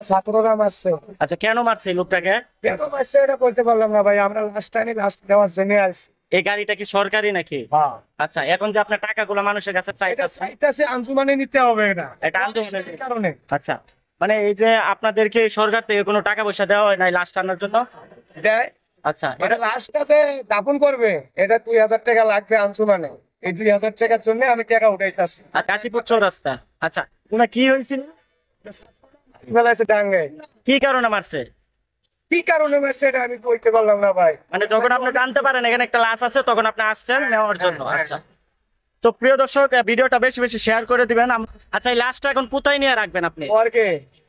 ছাত্ররা মারছে। আচ্ছা, কেন মারছে এই লোকটাকে? কেন মারছে এটা বলতে পারলাম না ভাই, আমরা লাস্ট টাইমে লাস্ট দেওয়ার জন্য আসছি। এই গাড়িটা কি সরকারি নাকি? হ্যাঁ, আচ্ছা, এখন যে আপনার টাকাগুলো মানুষের কাছে এটা চাইতেছে, চাইতেছে আঞ্জুমানে নিতে হবে এটা। এটা আন্দোলনের এই কারণে আচ্ছা, মানে এই যে আপনাদেরকে সরকার থেকে কোনো টাকা পয়সা দেওয়া হয় নাই লাশ টানার জন্য? দেয়। আচ্ছা, মানে লাস্টটা যে দাপন করবে এটা 2000 টাকা লাগবে আঞ্জুমানে। এই 2000 টাকার জন্য আমি টাকা উঠাইতেছি। গাজীপুর চৌরাস্তা। আচ্ছা, ওনার কি হয়েছিল? ফেলাইছে ডাঙ্গায়। কি কারণে মারছে? কি কারণে মারছে এটা আমি বলতে পারলাম না ভাই। মানে যখন আপনি জানতে পারেন এখানে একটা লাশ আছে তখন আপনি আসছেন নেওয়ার জন্য? আচ্ছা, তো প্রিয় দর্শক, ভিডিওটা বেশি বেশি শেয়ার করে দিবেন। আচ্ছা, এই লাশটা এখন কোথায় নিয়ে রাখবেন আপনি? ওরকে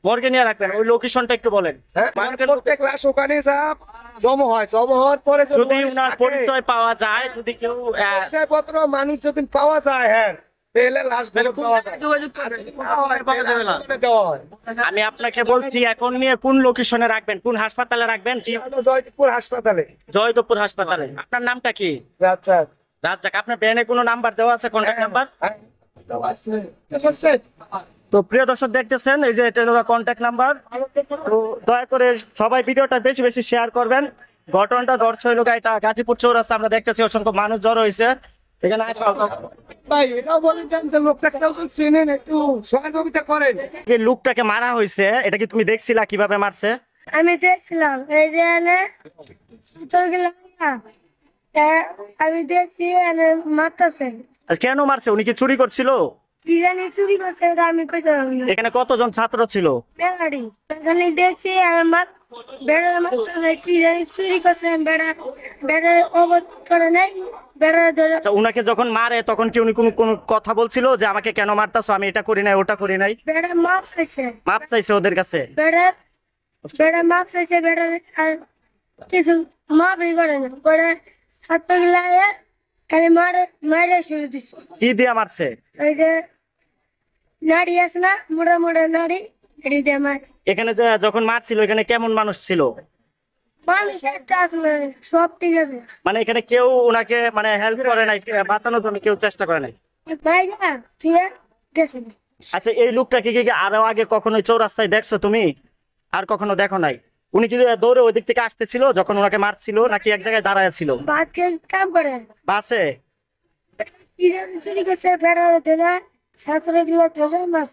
মর্গে নিয়ে রাখবেন, ওই লোকেশনটা একটু বলেন। হ্যাঁ, মানে প্রত্যেক লাশ ওখানে যা জমা হয়, জমা হওয়ার পরে যদি ওনার পরিচয় পাওয়া যায়, যদি কেউ পত্র মানুষ যদি পাওয়া যায়, হ্যাঁ তাহলে লাশ গুলো পাওয়া যায়। দেওয়া হয়। আমি আপনাকে বলছি এখন নিয়ে কোন লোকেশনে রাখবেন, কোন হাসপাতালে রাখবেন? কি জয়দেবপুর হাসপাতালে। জয়দেবপুর হাসপাতালে। আপনার নামটা কি? আচ্ছা, রাজ্জাক। আপনার ব্যানে কোনো নাম্বার দেওয়া আছে, কন্ট্যাক্ট নাম্বার? হ্যাঁ। তো প্রিয় দর্শক দেখতেছেন, এই যে এটা হলো কন্ট্যাক্ট নাম্বার। তো দয়া করে সবাই ভিডিওটা বেশি বেশি শেয়ার করবেন। ঘটনাটা ঘটছে হইলো এটা গাজীপুর চৌরাস্তা, আমরা দেখতেছি অসংখ্য মানুষ জড়ো হয়েছে এখানে। ভাই এটাও বলেন যে লোকটা কেউ চেনেন, একটু সহযোগিতা করেন। যে লোকটাকে মারা হয়েছে, এটা কি তুমি দেখছিলা কিভাবে মারছে? আমি দেখছিলাম এই যে ভিতর গেলাম না, আমি দেখছি মারতেছে। আচ্ছা, কেন মারছে? উনি কি চুরি করছিল? কি জানি চুরি করছে এটা আমি কইতে পারবো না। এখানে কতজন ছাত্র ছিল? বেড়াড়ি এখানে দেখছি আর বেড়া মারতেছে, কি জানি চুরি করছে। বেড়া অবধ করে নাই, বেড়া ধরে। আচ্ছা, উনাকে যখন মারে তখন কি উনি কোনো কোনো কথা বলছিল যে আমাকে কেন মারতাছো, আমি এটা করি নাই ওটা করি নাই? বেড়া মাপ চাইছে, মাপ চাইছে ওদের কাছে? বেড়া মাপ চাইছে। বেড়া আর কিছু মাপই করে না, করে ছাত্র গুলা খালি মারে শুরু দিচ্ছে। কি দিয়া মারছে? ওই যে নাড়ি আছে না, মোড়া মোড়া নাড়ি, এটি দিয়ে মার। এখানে যে যখন মারছিল এখানে কেমন মানুষ ছিল? মানুষ একটা আসলে সব ঠিক আছে। মানে এখানে কেউ ওনাকে মানে হেল্প করে নাই, বাঁচানোর জন্য কেউ চেষ্টা করে নাই? ভাই না তুই গেছে। আচ্ছা, এই লোকটাকে কি আরো আগে কখনো চৌরাস্তায় দেখছো তুমি? আর কখনো দেখো নাই? উনি কি দৌড়ে ওই দিক থেকে আসতেছিল যখন ওনাকে মারছিল, নাকি এক জায়গায় দাঁড়ায় ছিল? বাদকে কাম করে বাসে? কি জানি চুরি করছে, বেড়ারে ধরে ছাত্রগুলো ধরে মাছ।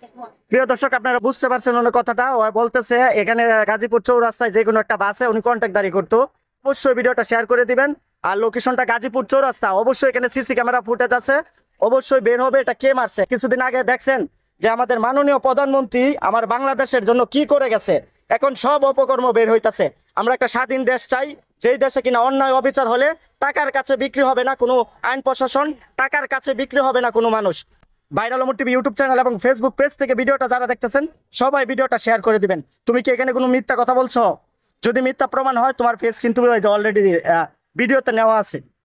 প্রিয় দর্শক, আপনারা বুঝতে পারছেন ওনার কথাটা। ও বলতেছে এখানে গাজীপুর চৌরাস্তায় যে কোনো একটা বাসে উনি কন্ট্যাক্টদারি করতো। অবশ্যই ভিডিওটা শেয়ার করে দিবেন। আর লোকেশনটা গাজীপুর চৌরাস্তা। অবশ্যই এখানে সিসি ক্যামেরা ফুটেজ আছে, অবশ্যই বের হবে এটা কে মারছে। কিছুদিন আগে দেখছেন যে আমাদের মাননীয় প্রধানমন্ত্রী আমার বাংলাদেশের জন্য কি করে গেছে। এখন সব অপকর্ম বের হইতাছে। আমরা একটা স্বাধীন দেশ চাই, যেই দেশে কিনা অন্যায় অবিচার হলে টাকার কাছে বিক্রি হবে না কোনো আইন প্রশাসন, টাকার কাছে বিক্রি হবে না কোনো মানুষ। Viral Omar TV YouTube channel এবং ফেসবুক পেজ থেকে ভিডিওটা যারা দেখতেছেন সবাই ভিডিওটা শেয়ার করে দিবেন। তুমি কি এখানে কোনো মিথ্যা কথা বলছো? যদি মিথ্যা প্রমাণ হয় তোমার ফেস কিন্তু অলরেডি ভিডিওতে নেওয়া আছে।